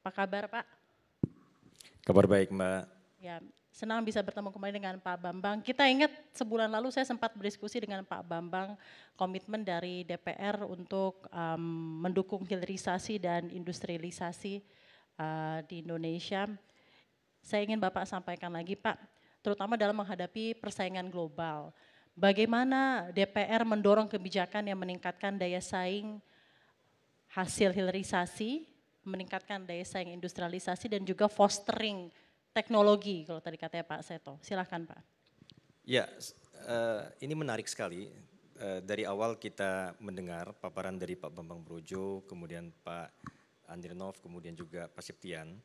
Apa kabar Pak? Kabar baik Mbak. Ya, senang bisa bertemu kembali dengan Pak Bambang. Kita ingat sebulan lalu saya sempat berdiskusi dengan Pak Bambang komitmen dari DPR untuk mendukung hilirisasi dan industrialisasi di Indonesia. Saya ingin Bapak sampaikan lagi Pak, terutama dalam menghadapi persaingan global. Bagaimana DPR mendorong kebijakan yang meningkatkan daya saing hasil hilirisasi, meningkatkan daya saing industrialisasi dan juga fostering teknologi kalau tadi katanya Pak Seto. Silahkan Pak. Ya, ini menarik sekali. Dari awal kita mendengar paparan dari Pak Bambang Brojo, kemudian Pak Andrianov, kemudian juga Pak Septian.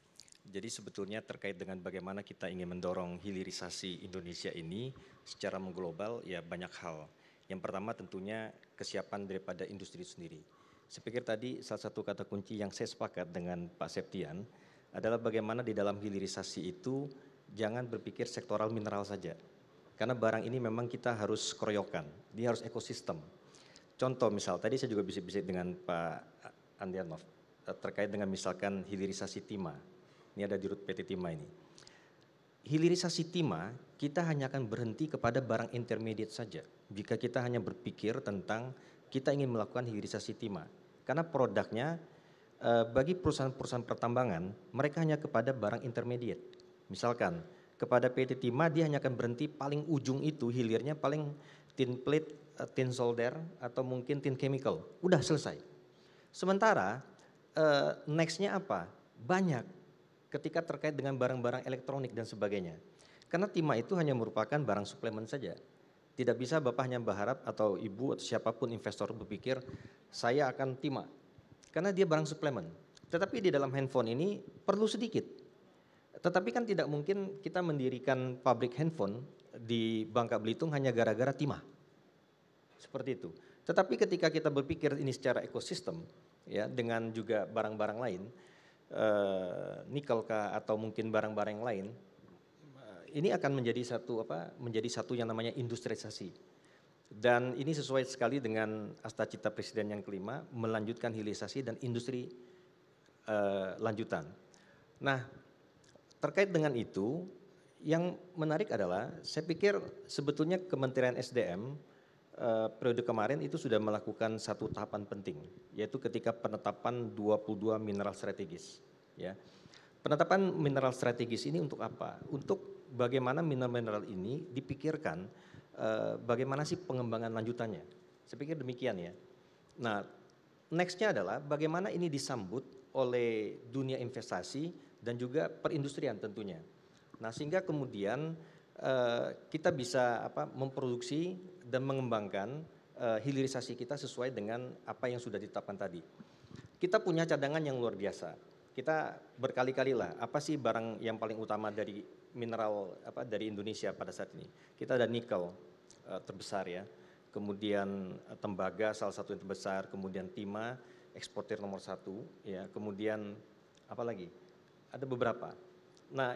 Jadi sebetulnya terkait dengan bagaimana kita ingin mendorong hilirisasi Indonesia ini secara mengglobal, ya banyak hal. Yang pertama tentunya kesiapan daripada industri sendiri. Saya pikir tadi salah satu kata kunci yang saya sepakat dengan Pak Septian adalah bagaimana di dalam hilirisasi itu jangan berpikir sektoral mineral saja. Karena barang ini memang kita harus keroyokan, dia harus ekosistem. Contoh misal, tadi saya juga bisik-bisik dengan Pak Andrianov terkait dengan misalkan hilirisasi timah. Ini ada di RUT PT Timah ini. Hilirisasi timah kita hanya akan berhenti kepada barang intermediate saja. Jika kita hanya berpikir tentang kita ingin melakukan hilirisasi timah. Karena produknya bagi perusahaan-perusahaan pertambangan mereka hanya kepada barang intermediate. Misalkan kepada PT Timah dia hanya akan berhenti paling ujung itu hilirnya paling tin plate, tin solder atau mungkin tin chemical. Udah selesai. Sementara nextnya apa? Banyak ketika terkait dengan barang-barang elektronik dan sebagainya. Karena timah itu hanya merupakan barang suplemen saja. Tidak bisa Bapak hanya berharap atau Ibu atau siapapun investor berpikir saya akan timah. Karena dia barang suplemen. Tetapi di dalam handphone ini perlu sedikit. Tetapi kan tidak mungkin kita mendirikan pabrik handphone di Bangka Belitung hanya gara-gara timah. Seperti itu. Tetapi ketika kita berpikir ini secara ekosistem ya dengan juga barang-barang lain, nikel kah atau mungkin barang-barang yang lain, ini akan menjadi satu yang namanya industrialisasi. Dan ini sesuai sekali dengan Asta Cita Presiden yang kelima, melanjutkan hilirisasi dan industri lanjutan. Nah, terkait dengan itu, yang menarik adalah saya pikir sebetulnya Kementerian SDM periode kemarin itu sudah melakukan satu tahapan penting, yaitu ketika penetapan 22 mineral strategis. Ya. Penetapan mineral strategis ini untuk apa? Untuk bagaimana mineral-mineral ini dipikirkan bagaimana sih pengembangan lanjutannya. Saya pikir demikian ya. Nah, nextnya adalah bagaimana ini disambut oleh dunia investasi dan juga perindustrian tentunya. Nah, sehingga kemudian kita bisa memproduksi dan mengembangkan hilirisasi kita sesuai dengan apa yang sudah ditetapkan tadi. Kita punya cadangan yang luar biasa. Kita berkali-kali lah, apa sih barang yang paling utama dari mineral dari Indonesia pada saat ini? Kita ada nikel terbesar ya, kemudian tembaga salah satu yang terbesar, kemudian timah eksportir nomor 1 ya, kemudian apa lagi? Ada beberapa. Nah,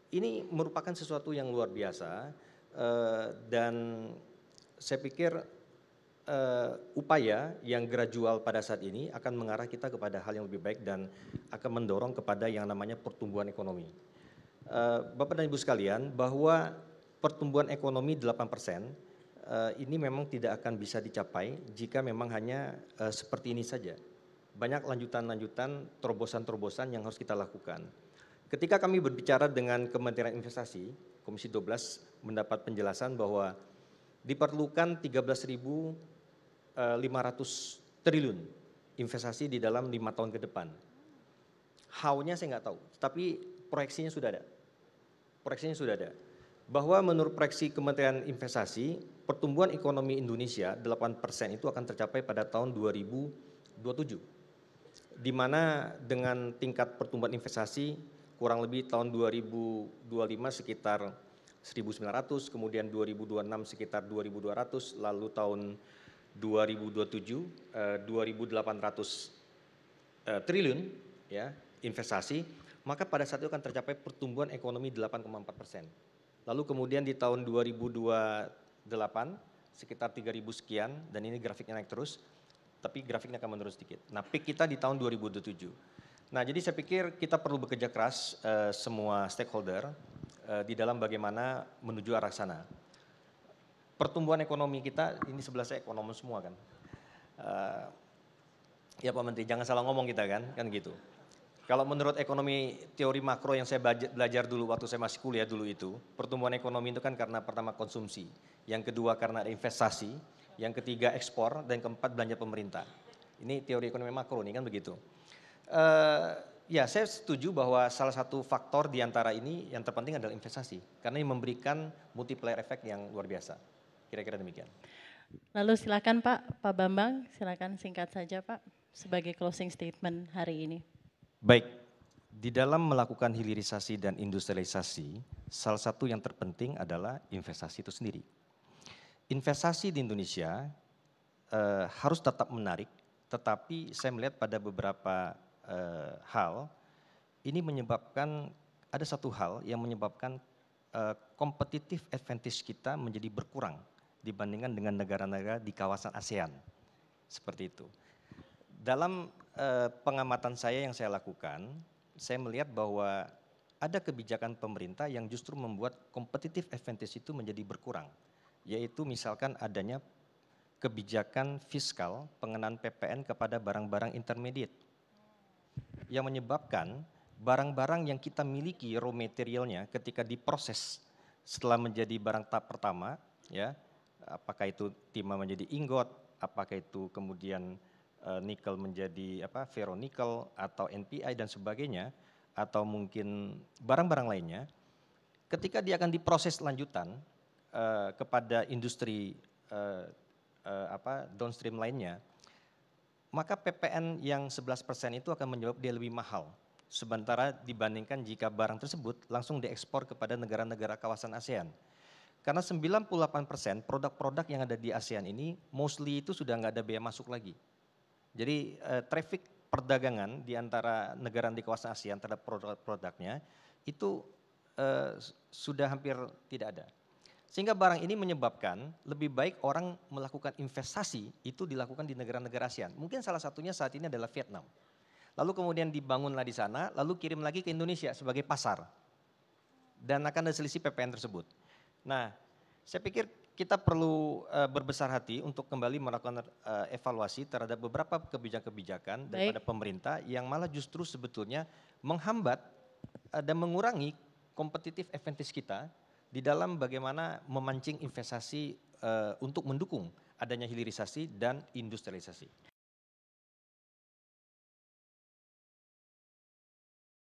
ini merupakan sesuatu yang luar biasa dan saya pikir upaya yang gradual pada saat ini akan mengarah kita kepada hal yang lebih baik dan akan mendorong kepada yang namanya pertumbuhan ekonomi. Bapak dan Ibu sekalian, bahwa pertumbuhan ekonomi 8% ini memang tidak akan bisa dicapai jika memang hanya seperti ini saja. Banyak lanjutan-lanjutan, terobosan-terobosan yang harus kita lakukan. Ketika kami berbicara dengan Kementerian Investasi, Komisi 12 mendapat penjelasan bahwa diperlukan 13.500 triliun investasi di dalam 5 tahun ke depan. How-nya saya nggak tahu, tapi proyeksinya sudah ada. Proyeksinya sudah ada. Bahwa menurut proyeksi Kementerian Investasi, pertumbuhan ekonomi Indonesia 8% itu akan tercapai pada tahun 2027. Di mana dengan tingkat pertumbuhan investasi kurang lebih tahun 2025 sekitar 1.900, kemudian 2026 sekitar 2.200, lalu tahun 2027 2.800 triliun ya investasi, maka pada saat itu akan tercapai pertumbuhan ekonomi 8,4%. Lalu kemudian di tahun 2028 sekitar 3.000 sekian, dan ini grafiknya naik terus, tapi grafiknya akan menurun sedikit. Nah, peak kita di tahun 2027. Nah, jadi saya pikir kita perlu bekerja keras semua stakeholder di dalam bagaimana menuju arah sana. Pertumbuhan ekonomi kita, ini sebelah saya ekonom semua kan. Eh, ya Pak Menteri, jangan salah ngomong kita kan gitu. Kalau menurut ekonomi teori makro yang saya belajar dulu waktu saya masih kuliah dulu itu, pertumbuhan ekonomi itu kan karena pertama konsumsi, yang kedua karena ada investasi, yang ketiga ekspor, dan keempat belanja pemerintah. Ini teori ekonomi makro nih kan begitu. Ya saya setuju bahwa salah satu faktor di antara ini yang terpenting adalah investasi, karena ini memberikan multiplier effect yang luar biasa. Kira-kira demikian. Lalu silakan Pak Bambang, silakan singkat saja Pak sebagai closing statement hari ini. Baik, di dalam melakukan hilirisasi dan industrialisasi, salah satu yang terpenting adalah investasi itu sendiri. Investasi di Indonesia harus tetap menarik, tetapi saya melihat pada beberapa hal, ini menyebabkan, ada satu hal yang menyebabkan competitive advantage kita menjadi berkurang dibandingkan dengan negara-negara di kawasan ASEAN, seperti itu. Dalam pengamatan saya yang saya lakukan, saya melihat bahwa ada kebijakan pemerintah yang justru membuat competitive advantage itu menjadi berkurang, yaitu misalkan adanya kebijakan fiskal pengenaan PPN kepada barang-barang intermediate, yang menyebabkan barang-barang yang kita miliki raw materialnya ketika diproses setelah menjadi barang tahap pertama, ya, apakah itu timah menjadi ingot, apakah itu kemudian nikel menjadi ferronikel atau NPI dan sebagainya, atau mungkin barang-barang lainnya, ketika dia akan diproses lanjutan kepada industri downstream lainnya, maka PPN yang 11% itu akan menyebabkan dia lebih mahal. Sementara dibandingkan jika barang tersebut langsung diekspor kepada negara-negara kawasan ASEAN. Karena 98% produk-produk yang ada di ASEAN ini mostly itu sudah nggak ada biaya masuk lagi. Jadi traffic perdagangan di antara negara di kawasan ASEAN terhadap produk-produknya itu sudah hampir tidak ada. Sehingga barang ini menyebabkan lebih baik orang melakukan investasi itu dilakukan di negara-negara ASEAN. Mungkin salah satunya saat ini adalah Vietnam. Lalu kemudian dibangunlah di sana, lalu kirim lagi ke Indonesia sebagai pasar. Dan akan ada selisih PPN tersebut. Nah, saya pikir kita perlu berbesar hati untuk kembali melakukan evaluasi terhadap beberapa kebijakan-kebijakan daripada pemerintah yang malah justru sebetulnya menghambat dan mengurangi competitive advantage kita di dalam bagaimana memancing investasi untuk mendukung adanya hilirisasi dan industrialisasi.